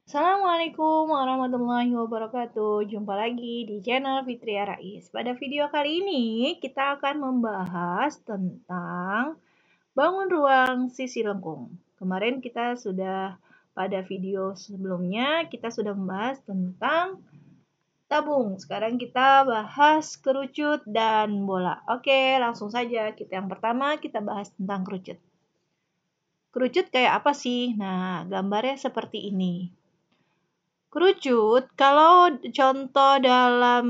Assalamualaikum warahmatullahi wabarakatuh. Jumpa lagi di channel Fitria Rais. Pada video kali ini kita akan membahas tentang bangun ruang sisi lengkung. Kemarin kita sudah pada video sebelumnya kita sudah membahas tentang tabung. Sekarang kita bahas kerucut dan bola. Oke, langsung saja. Yang pertama kita bahas tentang kerucut. Kerucut kayak apa sih? Nah, gambarnya seperti ini. Kerucut, kalau contoh dalam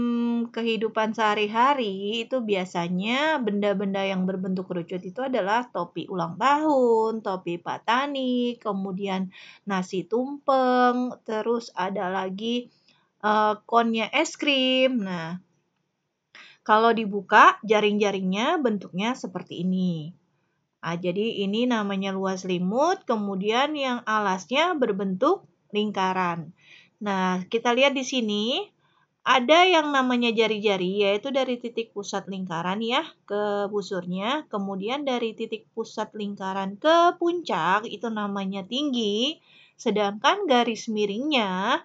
kehidupan sehari-hari, itu biasanya benda-benda yang berbentuk kerucut itu adalah topi ulang tahun, topi Pak Tani, kemudian nasi tumpeng, terus ada lagi konnya es krim. Nah, kalau dibuka, jaring-jaringnya bentuknya seperti ini. Nah, jadi ini namanya luas selimut, kemudian yang alasnya berbentuk lingkaran. Nah, kita lihat di sini ada yang namanya jari-jari, yaitu dari titik pusat lingkaran ya ke busurnya, kemudian dari titik pusat lingkaran ke puncak itu namanya tinggi, sedangkan garis miringnya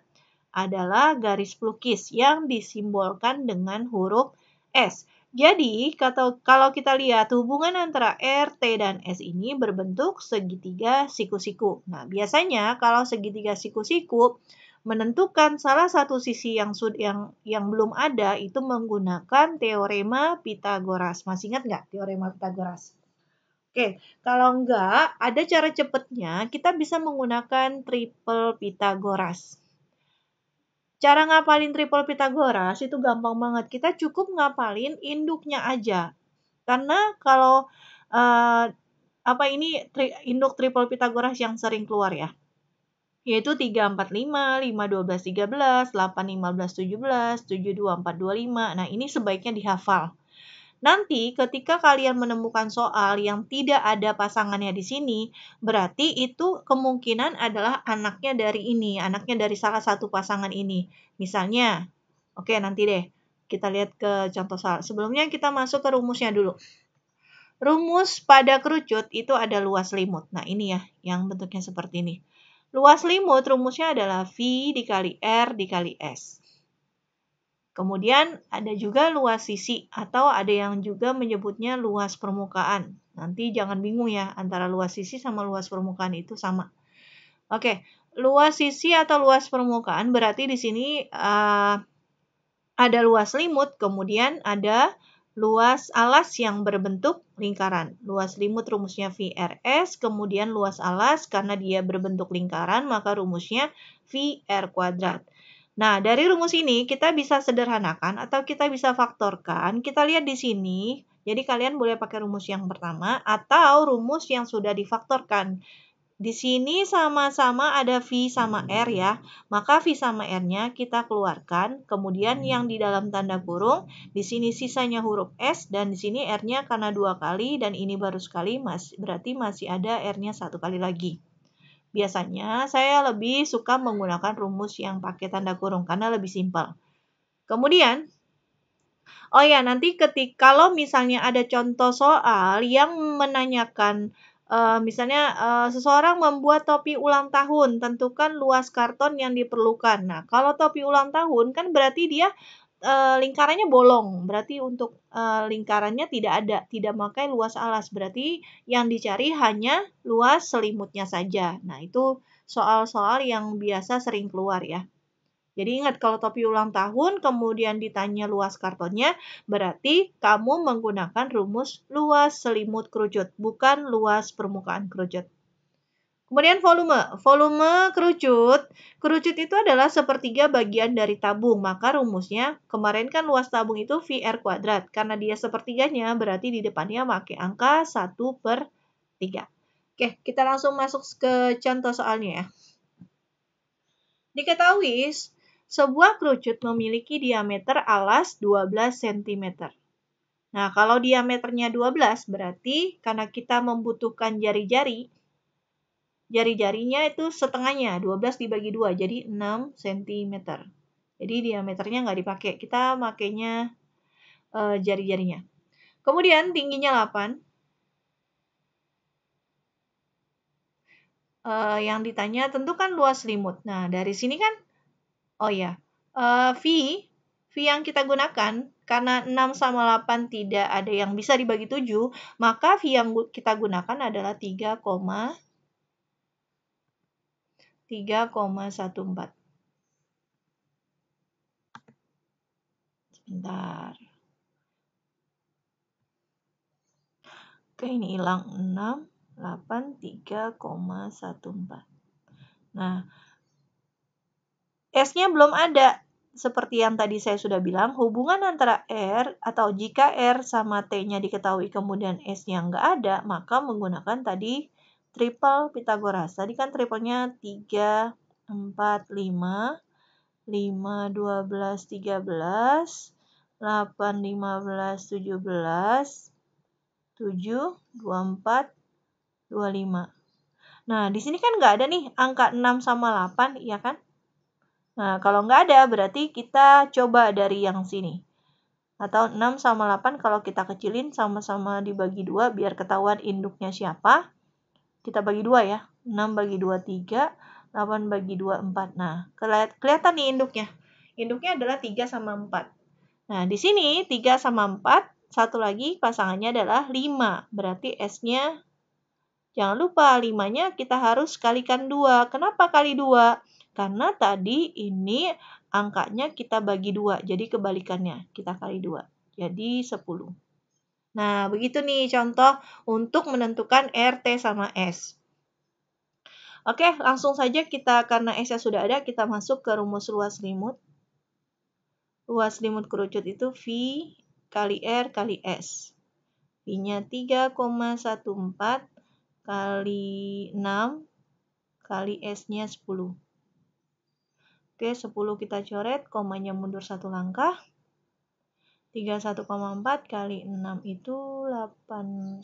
adalah garis pelukis yang disimbolkan dengan huruf S. Jadi, kalau kita lihat hubungan antara R, T, dan S ini berbentuk segitiga siku-siku. Nah, biasanya kalau segitiga siku-siku menentukan salah satu sisi yang belum ada itu menggunakan teorema Pitagoras. Masih ingat nggak teorema Pitagoras? Oke, kalau enggak, ada cara cepatnya, kita bisa menggunakan triple Pitagoras. Cara ngapalin triple Pitagoras itu gampang banget. Kita cukup ngapalin induknya aja. Karena kalau induk triple Pitagoras yang sering keluar ya. Yaitu 3, 4, 5, 5, 12, 13, 8, 15, 17, 7, 2, 4, 25. Nah, ini sebaiknya dihafal. Nanti ketika kalian menemukan soal yang tidak ada pasangannya di sini, berarti itu kemungkinan adalah anaknya dari ini, anaknya dari salah satu pasangan ini. Misalnya, oke nanti deh kita lihat ke contoh soal. Sebelumnya kita masuk ke rumusnya dulu. Rumus pada kerucut itu ada luas selimut. Nah ini ya, yang bentuknya seperti ini. Luas selimut rumusnya adalah V dikali R dikali S. Kemudian ada juga luas sisi atau ada yang juga menyebutnya luas permukaan. Nanti jangan bingung ya, antara luas sisi sama luas permukaan itu sama. Oke, luas sisi atau luas permukaan berarti di sini ada luas selimut, kemudian ada luas alas yang berbentuk lingkaran. Luas selimut rumusnya VRS, kemudian luas alas karena dia berbentuk lingkaran maka rumusnya VR kuadrat. Nah, dari rumus ini kita bisa sederhanakan atau kita bisa faktorkan. Kita lihat di sini, jadi kalian boleh pakai rumus yang pertama atau rumus yang sudah difaktorkan. Di sini sama-sama ada V sama R ya, maka V sama R-nya kita keluarkan, kemudian yang di dalam tanda kurung, di sini sisanya huruf S, dan di sini R-nya karena 2 kali, dan ini baru sekali, berarti masih ada R-nya 1 kali lagi. Biasanya saya lebih suka menggunakan rumus yang pakai tanda kurung karena lebih simpel. Kemudian, nanti kalau misalnya ada contoh soal yang menanyakan, misalnya seseorang membuat topi ulang tahun, tentukan luas karton yang diperlukan. Nah, kalau topi ulang tahun kan berarti dia lingkarannya bolong, berarti untuk lingkarannya tidak pakai luas alas, berarti yang dicari hanya luas selimutnya saja. Nah, itu soal-soal yang biasa sering keluar ya. Jadi ingat kalau topi ulang tahun kemudian ditanya luas kartonnya, berarti kamu menggunakan rumus luas selimut kerucut, bukan luas permukaan kerucut. Kemudian volume. Volume kerucut. Kerucut itu adalah sepertiga bagian dari tabung. Maka rumusnya, kemarin kan luas tabung itu VR kuadrat. Karena dia sepertiganya, berarti di depannya pakai angka 1/3. Oke, kita langsung masuk ke contoh soalnya ya. Diketahui, sebuah kerucut memiliki diameter alas 12 cm. Nah, kalau diameternya 12, berarti karena kita membutuhkan jari-jarinya itu setengahnya, 12 dibagi 2, jadi 6 cm. Jadi diameternya nggak dipakai, kita makainya jari-jarinya. Kemudian tingginya 8. yang ditanya tentukan luas selimut. Nah, dari sini kan, oh ya, V yang kita gunakan, karena 6 sama 8 tidak ada yang bisa dibagi 7, maka V yang kita gunakan adalah 3,14. Sebentar. Oke, ini hilang 6, 8, 3,14. Nah, S-nya belum ada. Seperti yang tadi saya sudah bilang, hubungan antara R atau jika R sama T-nya diketahui kemudian S-nya nggak ada, maka menggunakan tadi triple Pythagoras. Tadi kan triplenya 3, 4, 5, 5, 12, 13, 8, 15, 17, 7, 24, 25. Nah, di sini kan nggak ada nih angka 6 sama 8, ya kan? Nah, kalau nggak ada, berarti kita coba dari yang sini. Atau 6 sama 8 kalau kita kecilin sama-sama dibagi 2 biar ketahuan induknya siapa. Kita bagi 2 ya. 6 bagi 2, 3. 8 bagi 2, 4. Nah, kelihatan nih induknya. Induknya adalah 3 sama 4. Nah, di sini 3 sama 4. Satu lagi pasangannya adalah 5. Berarti S-nya, jangan lupa 5-nya kita harus kalikan 2. Kenapa kali 2? Karena tadi ini angkanya kita bagi 2, jadi kebalikannya, kita kali 2, jadi 10. Nah, begitu nih contoh untuk menentukan R, T, sama S. Oke, langsung saja kita, karena S-nya sudah ada, kita masuk ke rumus luas selimut. Luas selimut kerucut itu V kali R kali S. V-nya 3,14 kali 6 kali S-nya 10. Oke, 10 kita coret, komanya mundur satu langkah. 31,4 kali 6 itu 188,4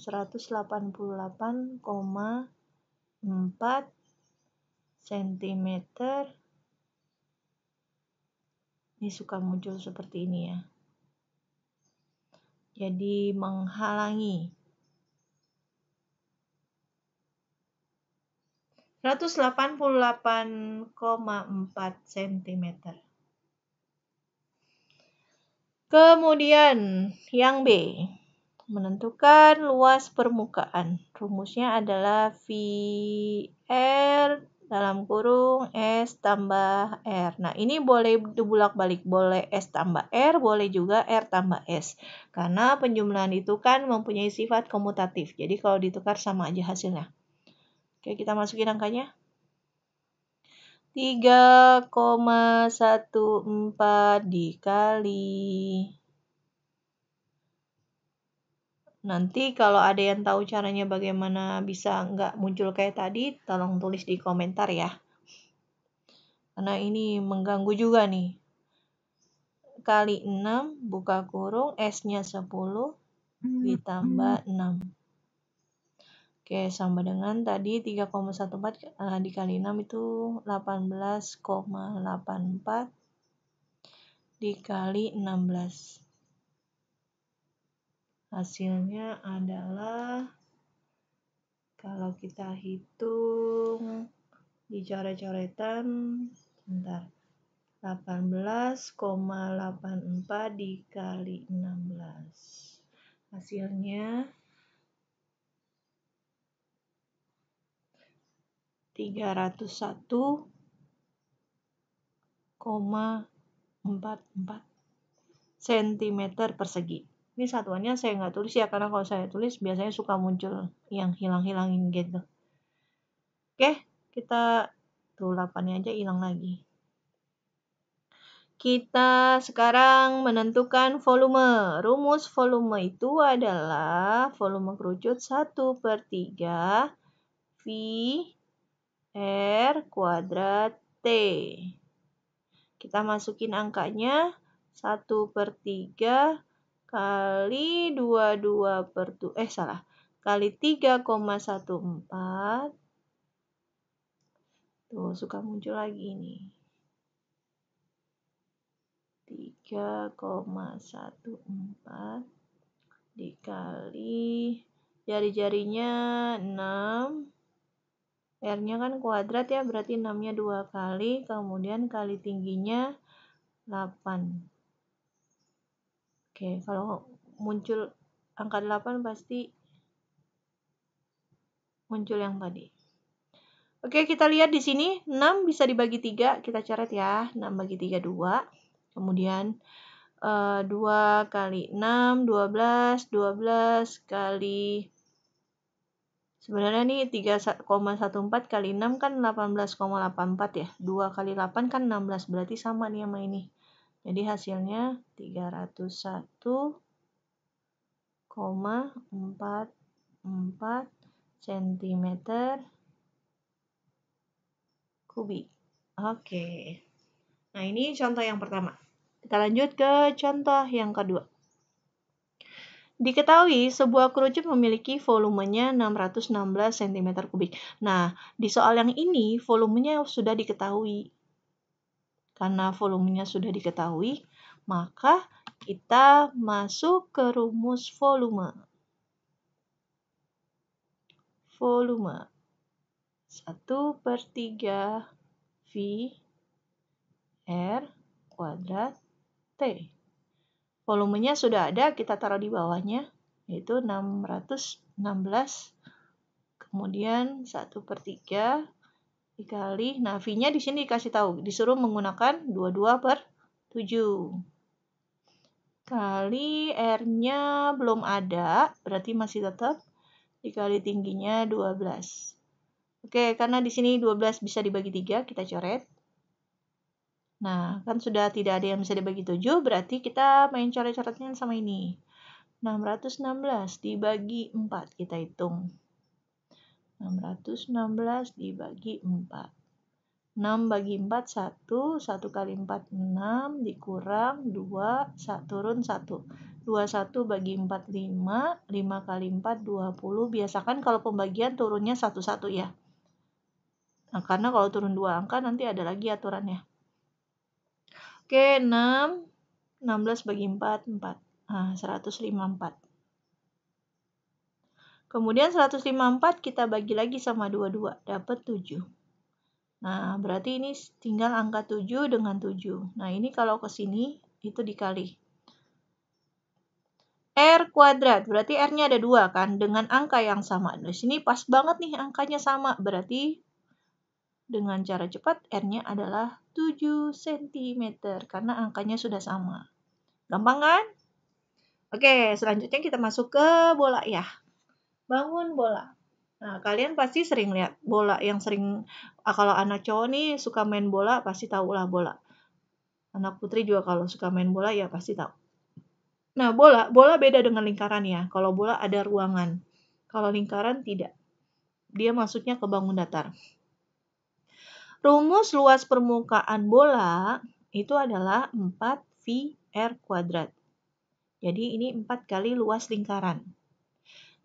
cm. Ini suka muncul seperti ini ya. Jadi menghalangi 188,4 cm. Kemudian yang B, menentukan luas permukaan. Rumusnya adalah VR dalam kurung S tambah R. Nah, ini boleh dibulak-balik. Boleh S tambah R, boleh juga R tambah S. Karena penjumlahan itu kan mempunyai sifat komutatif. Jadi kalau ditukar sama aja hasilnya. Oke, kita masukin angkanya. 3,14 dikali. Nanti kalau ada yang tahu caranya bagaimana bisa nggak muncul kayak tadi, tolong tulis di komentar ya. Karena ini mengganggu juga nih. Kali 6, buka kurung, S-nya 10, ditambah 6. Oke, sama dengan tadi 3,14 dikali 6 itu 18,84 dikali 16. Hasilnya adalah, kalau kita hitung dicoret-coretan, bentar, 18,84 dikali 16. Hasilnya 301,44 cm persegi. Ini satuannya saya nggak tulis ya, karena kalau saya tulis biasanya suka muncul yang hilang-hilangin gitu. Oke, kita tuh 8-nya aja hilang lagi. Kita sekarang menentukan volume. Rumus volume itu adalah volume kerucut 1/3 V R kuadrat T. Kita masukin angkanya 1/3 kali 22 kali 3,14. Tuh, suka muncul lagi nih. 3,14 dikali jari-jarinya 6 R-nya kan kuadrat ya, berarti 6-nya 2 kali, kemudian kali tingginya 8. Oke, kalau muncul angka 8 pasti muncul yang tadi. Oke, kita lihat di sini 6 bisa dibagi 3, kita coret ya. 6 bagi 3, 2. Kemudian 2 kali 6, 12. 12 kali, sebenarnya nih 3,14 kali 6 kan 18,84 ya. 2 kali 8 kan 16, berarti sama nih sama ini. Jadi hasilnya 301,44 cm kubik. Oke. Nah, ini contoh yang pertama. Kita lanjut ke contoh yang kedua. Diketahui sebuah kerucut memiliki volumenya 616 cm kubik. Nah, di soal yang ini volumenya sudah diketahui. Karena volumenya sudah diketahui, maka kita masuk ke rumus volume. Volume 1/3 V R kuadrat T. Volumenya sudah ada, kita taruh di bawahnya, yaitu 616. Kemudian 1/3 dikali, nah V-nya di sini dikasih tahu, disuruh menggunakan 22/7. Kali R-nya belum ada, berarti masih tetap dikali tingginya 12. Oke, karena di sini 12 bisa dibagi 3, kita coret. Nah, kan sudah tidak ada yang bisa dibagi 7, berarti kita main coret-coretnya sama ini. 616 dibagi 4, kita hitung. 616 dibagi 4. 6 bagi 4, 1. 1 kali 4, 6. Dikurang 2, turun 1. 21 bagi 4, 5. 5 kali 4, 20. Biasakan kalau pembagian turunnya 1-1 ya. Nah, karena kalau turun 2 angka nanti ada lagi aturannya. Oke, 6. 16 bagi 4, 4. Nah, 154. Kemudian 154 kita bagi lagi sama 22, dapat 7. Nah, berarti ini tinggal angka 7 dengan 7. Nah, ini kalau ke sini, itu dikali. R kuadrat, berarti R-nya ada 2 kan, dengan angka yang sama. Di sini pas banget nih angkanya sama, berarti dengan cara cepat R-nya adalah 7 cm, karena angkanya sudah sama. Gampang kan? Oke, selanjutnya kita masuk ke bola ya. Bangun bola. Nah, kalian pasti sering lihat bola yang sering, kalau anak cowok nih suka main bola, pasti tahulah bola. Anak putri juga kalau suka main bola ya pasti tahu. Nah, bola beda dengan lingkaran ya. Kalau bola ada ruangan. Kalau lingkaran tidak. Dia masuknya ke bangun datar. Rumus luas permukaan bola itu adalah 4VR kuadrat. Jadi ini 4 kali luas lingkaran.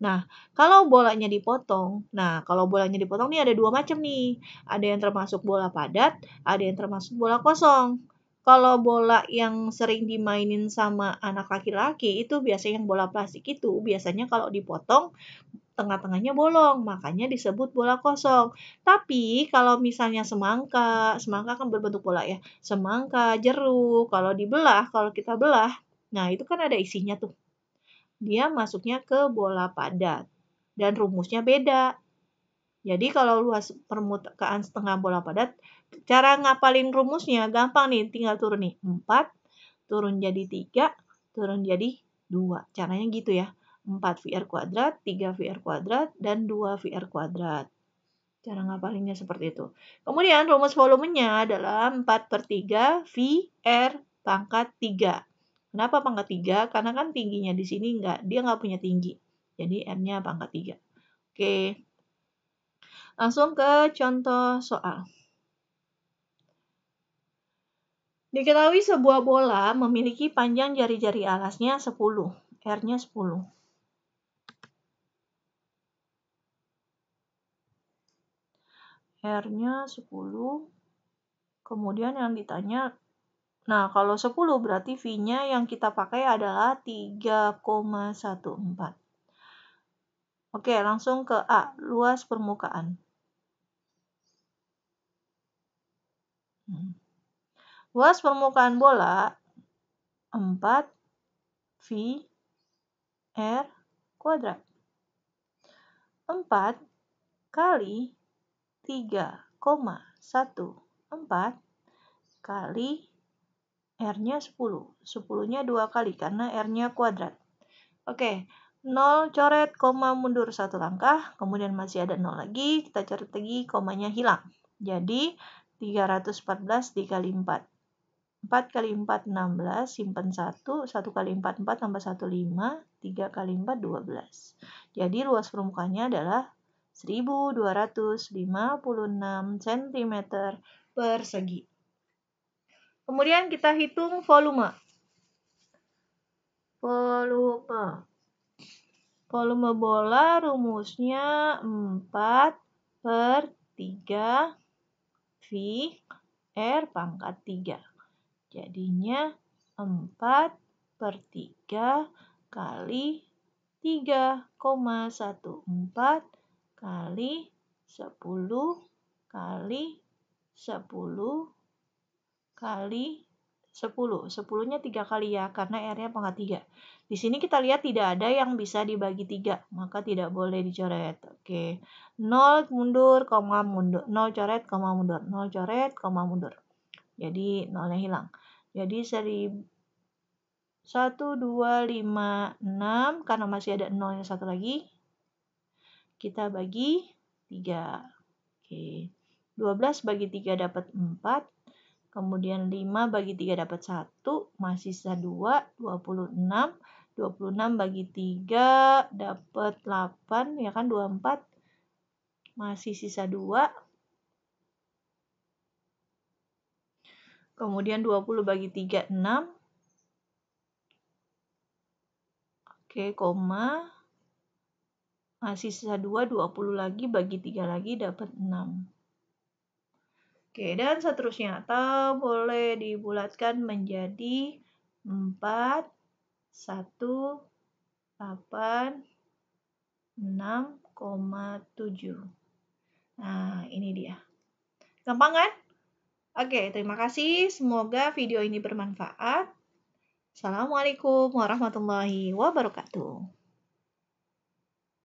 Nah, kalau bolanya dipotong, nih ada 2 macam nih. Ada yang termasuk bola padat, ada yang termasuk bola kosong. Kalau bola yang sering dimainin sama anak laki-laki itu biasanya yang bola plastik itu biasanya kalau dipotong tengah-tengahnya bolong, makanya disebut bola kosong. Tapi kalau misalnya semangka kan berbentuk bola ya. Semangka, jeruk, kalau kita belah, nah itu kan ada isinya tuh. Dia masuknya ke bola padat dan rumusnya beda. Jadi kalau luas permukaan setengah bola padat, cara ngapalin rumusnya gampang nih, tinggal turun nih. 4 turun jadi 3, turun jadi 2. Caranya gitu ya. 4 VR kuadrat, 3 VR kuadrat, dan 2 VR kuadrat. Cara ngapalinnya seperti itu. Kemudian rumus volumenya adalah 4/3 VR pangkat 3. Kenapa pangkat 3? Karena kan tingginya di sini dia nggak punya tinggi. Jadi R-nya pangkat 3. Oke. Langsung ke contoh soal. Diketahui sebuah bola memiliki panjang jari-jari alasnya 10. R-nya 10. R-nya 10. Kemudian yang ditanya, nah kalau 10 berarti V-nya yang kita pakai adalah 3,14. Oke, langsung ke A, luas permukaan. Luas permukaan bola 4 V R kuadrat. 4 kali 3,14 kali R-nya 10. 10-nya 2 kali karena R-nya kuadrat. Oke, 0 coret, koma mundur 1 langkah, kemudian masih ada 0 lagi, kita coret lagi, komanya hilang. Jadi 314 dikali 4. 4 kali 4, 16, simpan 1, 1 kali 4, 4 tambah 1, 5, 3 kali 4, 12. Jadi luas permukaannya adalah 1256 cm persegi. Kemudian kita hitung volume. Volume bola rumusnya 4/3 V R pangkat 3. Jadinya 4/3 kali 3,14 kali 10 kali 10 kali 10. 10-nya 3 kali ya, karena R-nya pangkat 3. Di sini kita lihat tidak ada yang bisa dibagi 3, maka tidak boleh dicoret. Oke, 0 mundur, koma mundur. 0 coret, koma mundur. 0 coret, koma mundur. Jadi 0-nya hilang. Jadi 1256, karena masih ada 0 yang satu lagi, kita bagi 3. Oke, 12 bagi 3 dapat 4. Kemudian 5 bagi 3 dapat 1, masih sisa 2, 26. 26 bagi 3 dapat 8, ya kan, 24. Masih sisa 2. Kemudian 20 bagi 3, 6. Oke, koma. Masih sisa 2, 20 lagi bagi 3 lagi dapat 6. Oke, dan seterusnya. Atau boleh dibulatkan menjadi 4, 1, 8, 6,7. Nah, ini dia. Gampang kan? Oke, terima kasih. Semoga video ini bermanfaat. Assalamualaikum warahmatullahi wabarakatuh.